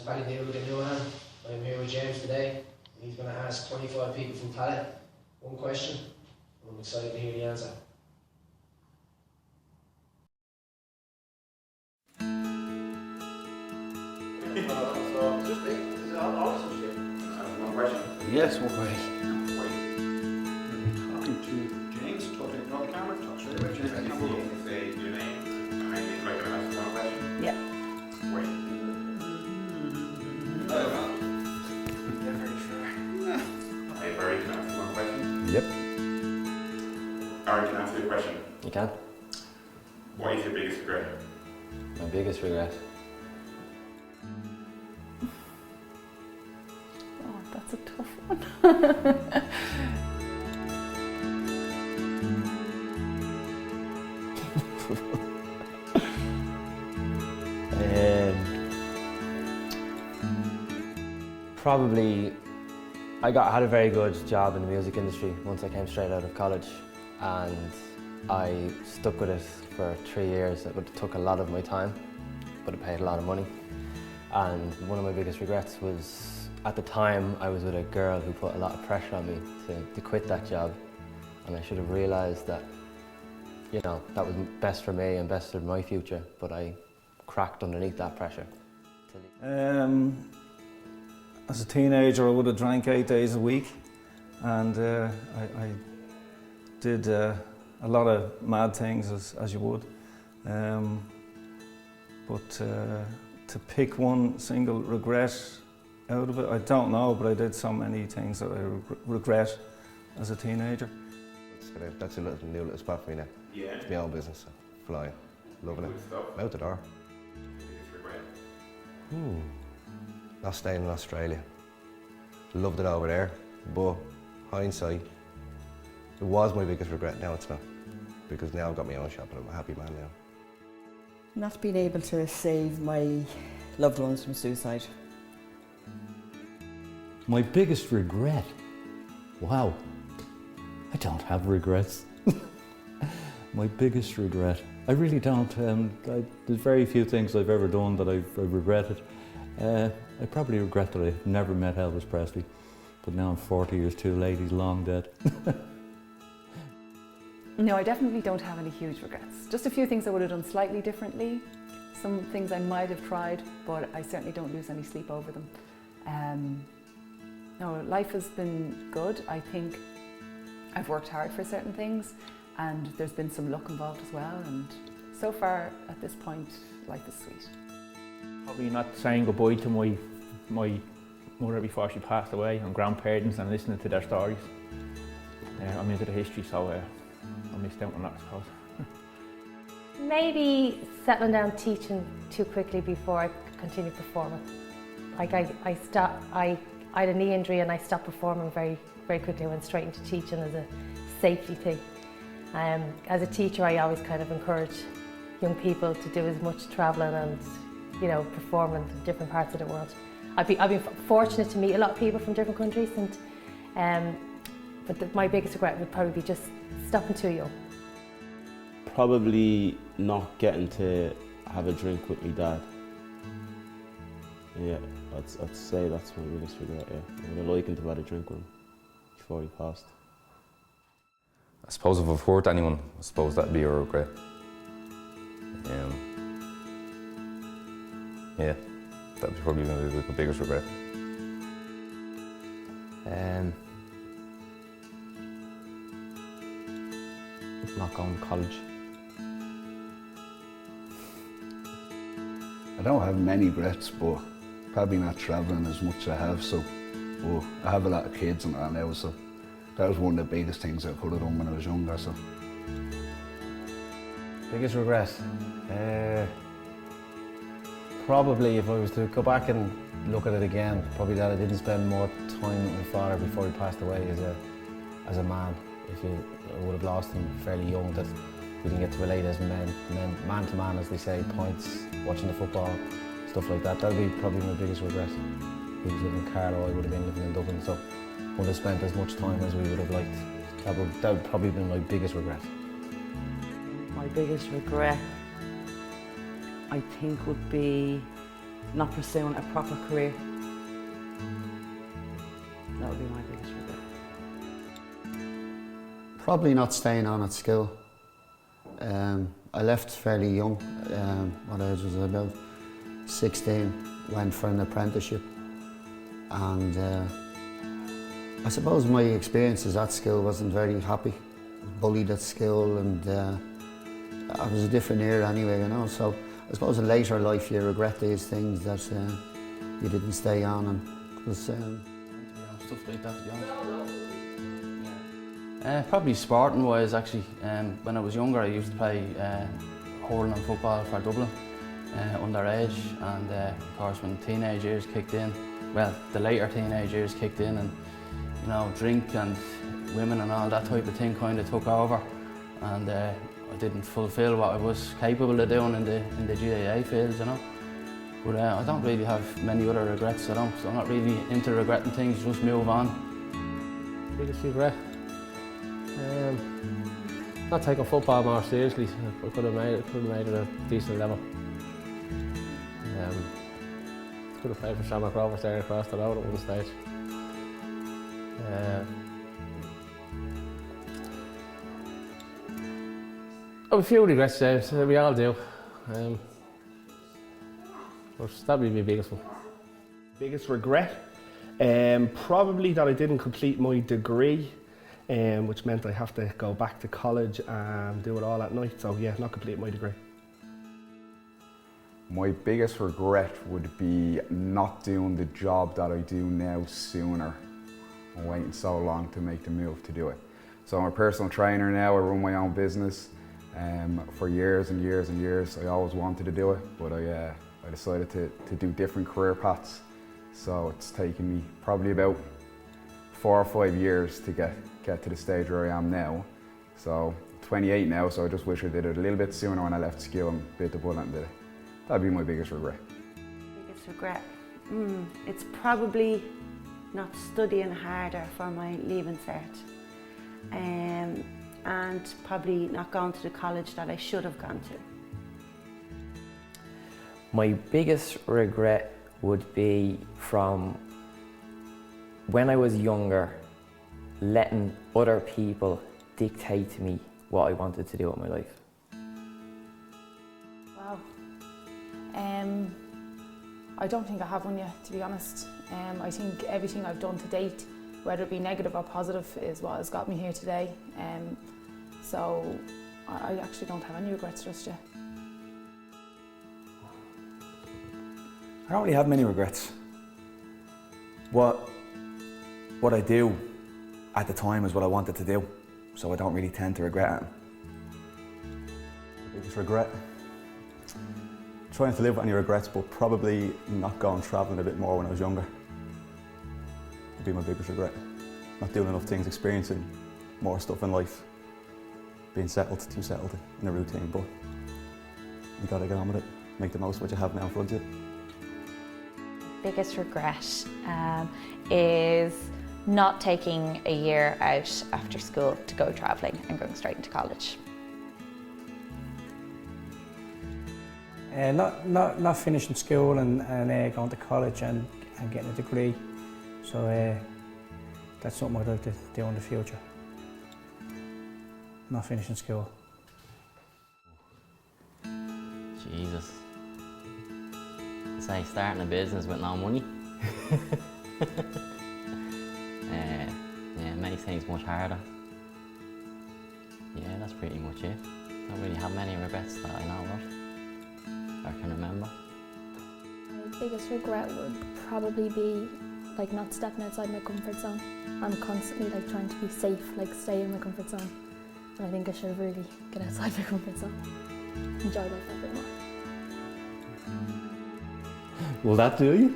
is Paddy Hill with a new hand. I'm here with James today. He's going to ask 25 people from Tallaght one question. I'm excited to hear the answer. Just me. Is it all some shit? One question. Yes, one question. Talking to James, talking to the camera, talk straight away. James, can you say your name? And if I can ask one question? Yeah. Wait. Yeah, very sure. Hey, Barry, can I ask you one question? Yep. Aaron, can I ask you a question? You can. What is your biggest regret? My biggest regret? Oh, that's a tough one. Probably, I had a very good job in the music industry once I came straight out of college, and I stuck with it for 3 years. It took a lot of my time, but it paid a lot of money. And one of my biggest regrets was, at the time, I was with a girl who put a lot of pressure on me to quit that job, and I should have realised that, you know, that was best for me and best for my future, but I cracked underneath that pressure. As a teenager, I would have drank 8 days a week, and I did a lot of mad things, as you would. But to pick one single regret out of it, I don't know, but I did so many things that I regret as a teenager. That's a new little spot for me now. Yeah. It's my own business, so flying, loving it. Good stuff. Out the door. Biggest regret? Not staying in Australia. Loved it over there, but hindsight, it was my biggest regret. Now it's not, because now I've got my own shop and I'm a happy man now. Not being able to save my loved ones from suicide. My biggest regret? Wow, I don't have regrets. My biggest regret? I really don't. There's very few things I've ever done that I've regretted. I probably regret that I never met Elvis Presley, but now I'm 40 years too late, he's long dead. No, I definitely don't have any huge regrets. Just a few things I would have done slightly differently. Some things I might have tried, but I certainly don't lose any sleep over them. No, life has been good. I think I've worked hard for certain things, and there's been some luck involved as well, and so far at this point, life is sweet. Probably not saying goodbye to my mother before she passed away, and grandparents, and listening to their stories. I'm into the history, so I missed out on that, I suppose. Maybe settling down teaching too quickly before I continue performing. Like I had a knee injury and I stopped performing very quickly. I went straight into teaching as a safety thing. As a teacher, I always kind of encourage young people to do as much travelling and, you know, performing in different parts of the world. I've been fortunate to meet a lot of people from different countries, and but my biggest regret would probably be just stopping too young. Probably not getting to have a drink with my dad. Yeah, I'd say that's my biggest regret, yeah. I would have liked to have had a drink with him before he passed. I suppose if I've hurt anyone, I suppose that'd be a regret. Yeah, that'd be probably the biggest regret. Not going to college. I don't have many regrets, but probably not travelling as much as I have, so but I have a lot of kids and that now, so that was one of the biggest things I could have done when I was younger. So. Biggest regret? Probably if I was to go back and look at it again, probably that I didn't spend more time with my father before he passed away as a man. I would have lost him fairly young, that we didn't get to relate as man to man, as they say, points, watching the football, stuff like that. That would be probably my biggest regret. He was living in Carlow, I would have been living in Dublin, so wouldn't have spent as much time as we would have liked. That would probably be my biggest regret. My biggest regret, I think, would be not pursuing a proper career. That would be my biggest regret. Probably not staying on at school. I left fairly young. What age was I? About 16. Went for an apprenticeship, and I suppose my experiences at school wasn't very happy. Bullied at school, and I was a different era anyway, you know. So I suppose in later life you regret these things that you didn't stay on, and because Stuff like that, to be honest. Probably sporting wise, actually. When I was younger, I used to play hurling and football for Dublin, underage, and of course when teenage years kicked in, well, the later teenage years kicked in, and you know, drink and women and all that type of thing kind of took over, and I didn't fulfil what I was capable of doing in the GAA fields, you know. But I don't really have many other regrets. I'm not really into regretting things, just move on. Biggest regret? Not taking football more seriously. I could have made it at a decent level. Could have played for Shamrock Rovers there across the road at one stage. A few regrets, James. We all do. But that would be my biggest one. Biggest regret? Probably that I didn't complete my degree, which meant I have to go back to college and do it all at night. So yeah, not complete my degree. My biggest regret would be not doing the job that I do now sooner and waiting so long to make the move to do it. So I'm a personal trainer now, I run my own business. For years and years and years, I always wanted to do it, but I decided to do different career paths. So it's taken me probably about 4 or 5 years to get to the stage where I am now. So 28 now, so I just wish I did it a little bit sooner when I left school and bit the bullet and did it. That'd be my biggest regret. Biggest regret? It's probably not studying harder for my leaving cert. And probably not going to the college that I should have gone to. My biggest regret would be from when I was younger, letting other people dictate to me what I wanted to do with my life. Wow. I don't think I have one yet, to be honest. I think everything I've done to date, whether it be negative or positive, is what has got me here today. So I actually don't have any regrets just yet. I don't really have many regrets. What I do at the time is what I wanted to do, so I don't really tend to regret it. Biggest regret? Trying to live with any regrets, but probably not going travelling a bit more when I was younger. Would be my biggest regret. Not doing enough things, experiencing more stuff in life. Being too settled in a routine, but you gotta get on with it. Make the most of what you have now in front of you. Biggest regret is not taking a year out after school to go travelling and going straight into college. Not finishing school and going to college and getting a degree. So that's something I'd like to do in the future. Not finishing school. Jesus. It's like starting a business with no money. Yeah, makes things much harder. Yeah, that's pretty much it. Don't really have many regrets that I know of, or can remember. My biggest regret would probably be like not stepping outside my comfort zone. I'm constantly like trying to be safe, like stay in my comfort zone. And I think I should really get outside my comfort zone. Enjoy life a bit more. Will that do you?